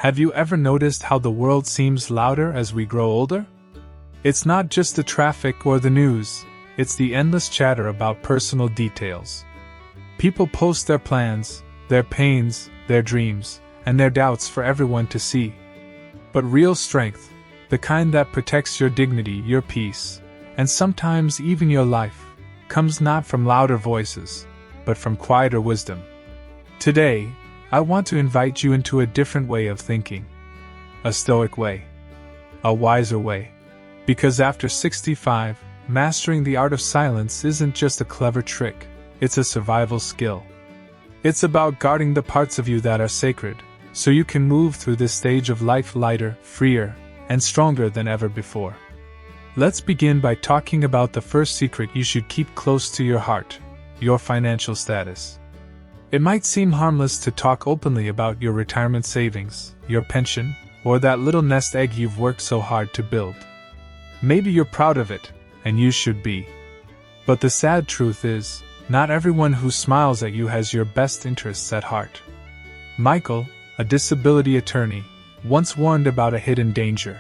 Have you ever noticed how the world seems louder as we grow older? It's not just the traffic or the news, it's the endless chatter about personal details. People post their plans, their pains, their dreams, and their doubts for everyone to see. But real strength, the kind that protects your dignity, your peace, and sometimes even your life, comes not from louder voices, but from quieter wisdom. Today, I want to invite you into a different way of thinking. A Stoic way. A wiser way. Because after 65, mastering the art of silence isn't just a clever trick, it's a survival skill. It's about guarding the parts of you that are sacred, so you can move through this stage of life lighter, freer, and stronger than ever before. Let's begin by talking about the first secret you should keep close to your heart: your financial status. It might seem harmless to talk openly about your retirement savings, your pension, or that little nest egg you've worked so hard to build. Maybe you're proud of it, and you should be. But the sad truth is, not everyone who smiles at you has your best interests at heart. Michael, a disability attorney, once warned about a hidden danger.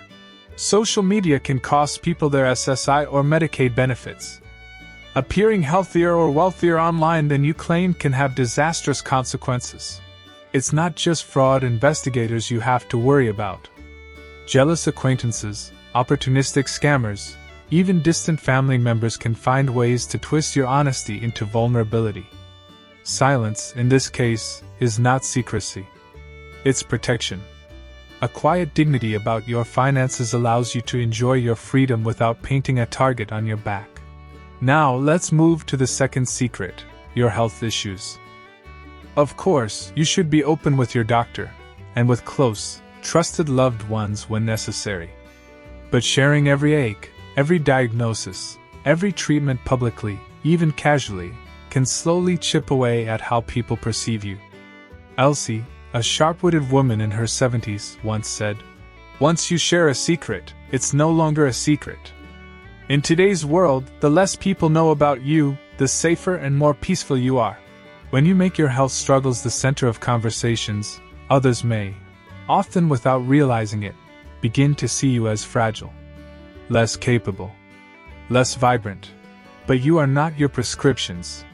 Social media can cost people their SSI or Medicaid benefits. Appearing healthier or wealthier online than you claim can have disastrous consequences. It's not just fraud investigators you have to worry about. Jealous acquaintances, opportunistic scammers, even distant family members can find ways to twist your honesty into vulnerability. Silence, in this case, is not secrecy. It's protection. A quiet dignity about your finances allows you to enjoy your freedom without painting a target on your back. Now let's move to the second secret: your health issues. Of course, you should be open with your doctor, and with close, trusted loved ones when necessary. But sharing every ache, every diagnosis, every treatment publicly, even casually, can slowly chip away at how people perceive you. Elsie, a sharp-witted woman in her 70s, once said, "Once you share a secret, it's no longer a secret." In today's world, the less people know about you, the safer and more peaceful you are. When you make your health struggles the center of conversations, others may, often without realizing it, begin to see you as fragile, less capable, less vibrant. But you are not your prescriptions.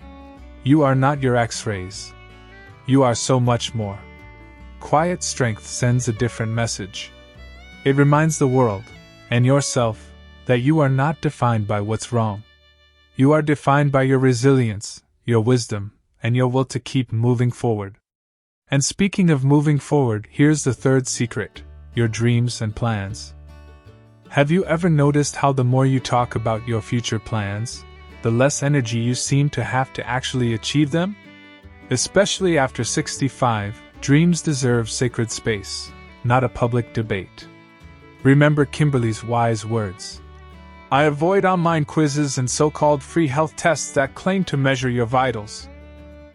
You are not your X-rays. You are so much more. Quiet strength sends a different message. It reminds the world, and yourself, that you are not defined by what's wrong. You are defined by your resilience, your wisdom, and your will to keep moving forward. And speaking of moving forward, here's the third secret: your dreams and plans. Have you ever noticed how the more you talk about your future plans, the less energy you seem to have to actually achieve them? Especially after 65, dreams deserve sacred space, not a public debate. Remember Kimberly's wise words: "I avoid online quizzes and so-called free health tests that claim to measure your vitals.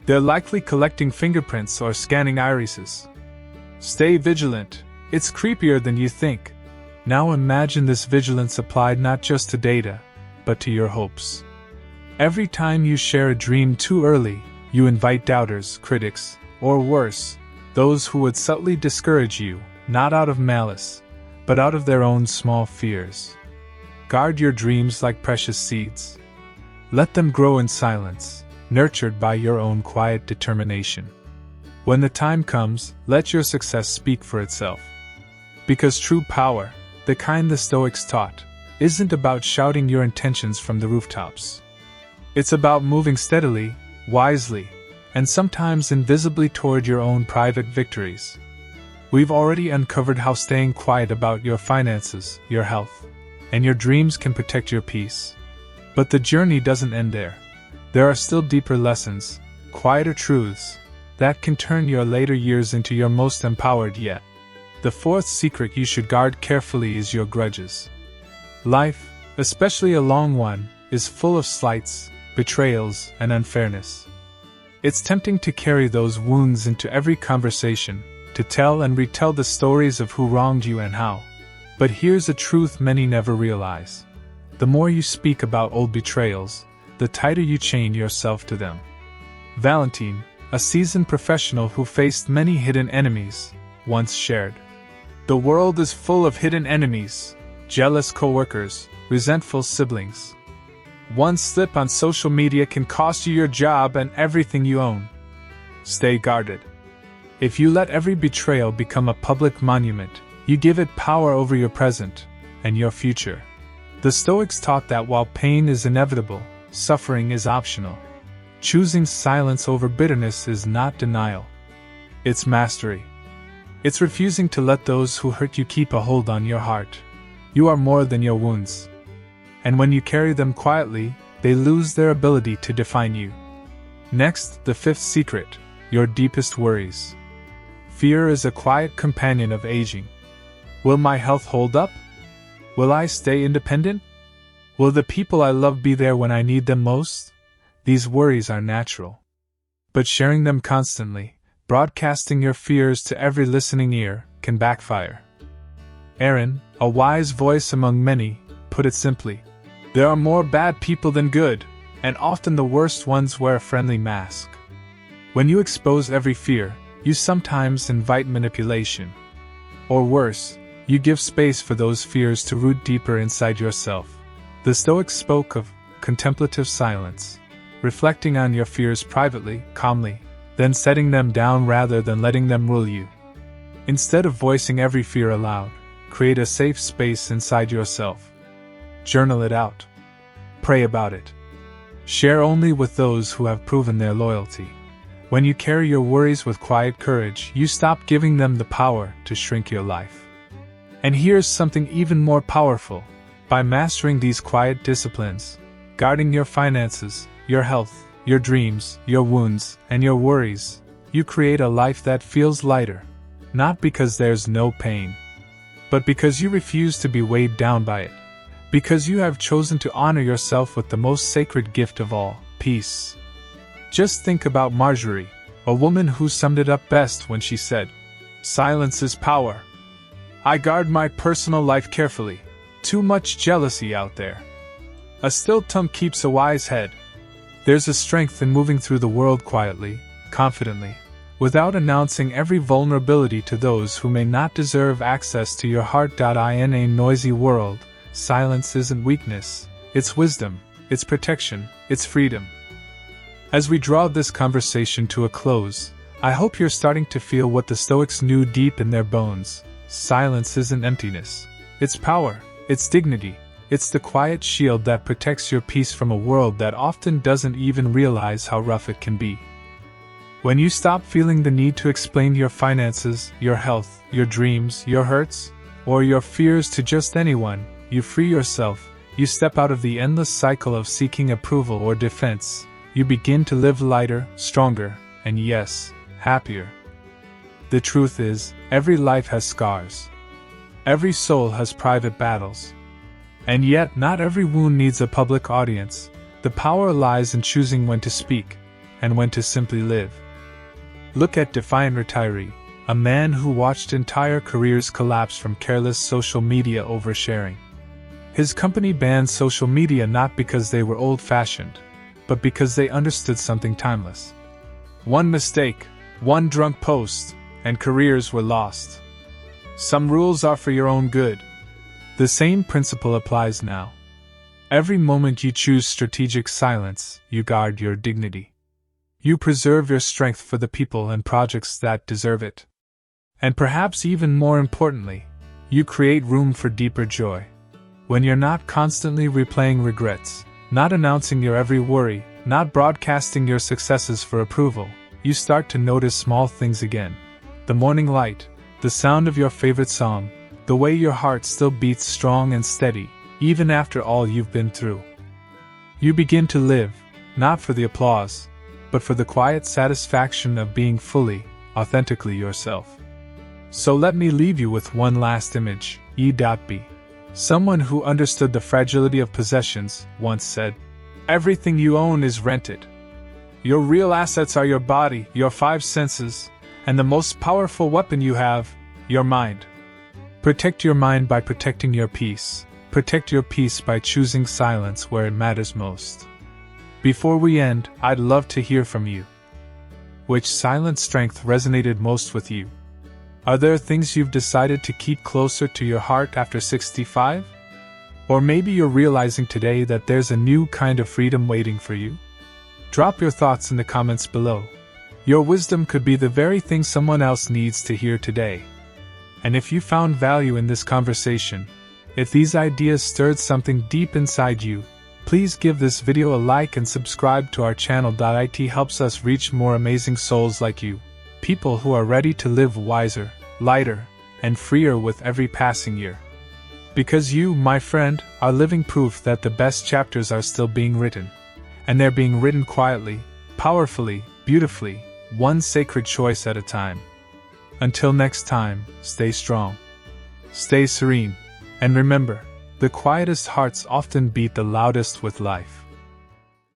They're likely collecting fingerprints or scanning irises. Stay vigilant, it's creepier than you think." Now imagine this vigilance applied not just to data, but to your hopes. Every time you share a dream too early, you invite doubters, critics, or worse, those who would subtly discourage you, not out of malice, but out of their own small fears. Guard your dreams like precious seeds. Let them grow in silence, nurtured by your own quiet determination. When the time comes, let your success speak for itself. Because true power, the kind the Stoics taught, isn't about shouting your intentions from the rooftops. It's about moving steadily, wisely, and sometimes invisibly toward your own private victories. We've already uncovered how staying quiet about your finances, your health, and your dreams can protect your peace. But the journey doesn't end there. There are still deeper lessons, quieter truths, that can turn your later years into your most empowered yet. The fourth secret you should guard carefully is your grudges. Life, especially a long one, is full of slights, betrayals, and unfairness. It's tempting to carry those wounds into every conversation, to tell and retell the stories of who wronged you and how. But here's a truth many never realize. The more you speak about old betrayals, the tighter you chain yourself to them. Valentine, a seasoned professional who faced many hidden enemies, once shared, The world is full of hidden enemies, jealous coworkers, resentful siblings. One slip on social media can cost you your job and everything you own. Stay guarded. If you let every betrayal become a public monument, you give it power over your present and your future. The Stoics taught that while pain is inevitable, suffering is optional. Choosing silence over bitterness is not denial. It's mastery. It's refusing to let those who hurt you keep a hold on your heart. You are more than your wounds. And when you carry them quietly, they lose their ability to define you. Next, the fifth secret, your deepest worries. Fear is a quiet companion of aging. Will my health hold up? Will I stay independent? Will the people I love be there when I need them most? These worries are natural. But sharing them constantly, broadcasting your fears to every listening ear, can backfire. Aaron, a wise voice among many, put it simply. There are more bad people than good, and often the worst ones wear a friendly mask. When you expose every fear, you sometimes invite manipulation. Or worse, you give space for those fears to root deeper inside yourself. The Stoics spoke of contemplative silence, reflecting on your fears privately, calmly, then setting them down rather than letting them rule you. Instead of voicing every fear aloud, create a safe space inside yourself. Journal it out. Pray about it. Share only with those who have proven their loyalty. When you carry your worries with quiet courage, you stop giving them the power to shrink your life. And here's something even more powerful. By mastering these quiet disciplines, guarding your finances, your health, your dreams, your wounds, and your worries, you create a life that feels lighter. Not because there's no pain, but because you refuse to be weighed down by it. Because you have chosen to honor yourself with the most sacred gift of all, peace. Just think about Marjorie, a woman who summed it up best when she said, "Silence is power. I guard my personal life carefully. Too much jealousy out there. A still tongue keeps a wise head." There's a strength in moving through the world quietly, confidently, without announcing every vulnerability to those who may not deserve access to your heart. In a noisy world, silence isn't weakness, it's wisdom, it's protection, it's freedom. As we draw this conversation to a close, I hope you're starting to feel what the Stoics knew deep in their bones. Silence isn't emptiness. It's power, it's dignity, it's the quiet shield that protects your peace from a world that often doesn't even realize how rough it can be. When you stop feeling the need to explain your finances, your health, your dreams, your hurts, or your fears to just anyone, you free yourself, you step out of the endless cycle of seeking approval or defense, you begin to live lighter, stronger, and yes, happier. The truth is, every life has scars. Every soul has private battles. And yet, not every wound needs a public audience. The power lies in choosing when to speak, and when to simply live. Look at Defiant Retiree, a man who watched entire careers collapse from careless social media oversharing. His company banned social media not because they were old-fashioned, but because they understood something timeless. One mistake, one drunk post, and careers were lost. Some rules are for your own good. The same principle applies now. Every moment you choose strategic silence, you guard your dignity. You preserve your strength for the people and projects that deserve it. And perhaps even more importantly, you create room for deeper joy. When you're not constantly replaying regrets, not announcing your every worry, not broadcasting your successes for approval, you start to notice small things again. The morning light, the sound of your favorite song, the way your heart still beats strong and steady, even after all you've been through. You begin to live, not for the applause, but for the quiet satisfaction of being fully, authentically yourself. So let me leave you with one last image. E.B. Someone who understood the fragility of possessions once said, "Everything you own is rented. Your real assets are your body, your five senses, and the most powerful weapon you have, your mind. Protect your mind by protecting your peace. Protect your peace by choosing silence where it matters most." Before we end, I'd love to hear from you. Which silent strength resonated most with you? Are there things you've decided to keep closer to your heart after 65? Or maybe you're realizing today that there's a new kind of freedom waiting for you? Drop your thoughts in the comments below. Your wisdom could be the very thing someone else needs to hear today. And if you found value in this conversation, if these ideas stirred something deep inside you, please give this video a like and subscribe to our channel. It helps us reach more amazing souls like you, people who are ready to live wiser, lighter, and freer with every passing year. Because you, my friend, are living proof that the best chapters are still being written. And they're being written quietly, powerfully, beautifully, one sacred choice at a time. Until next time, stay strong, stay serene, and remember, the quietest hearts often beat the loudest with life.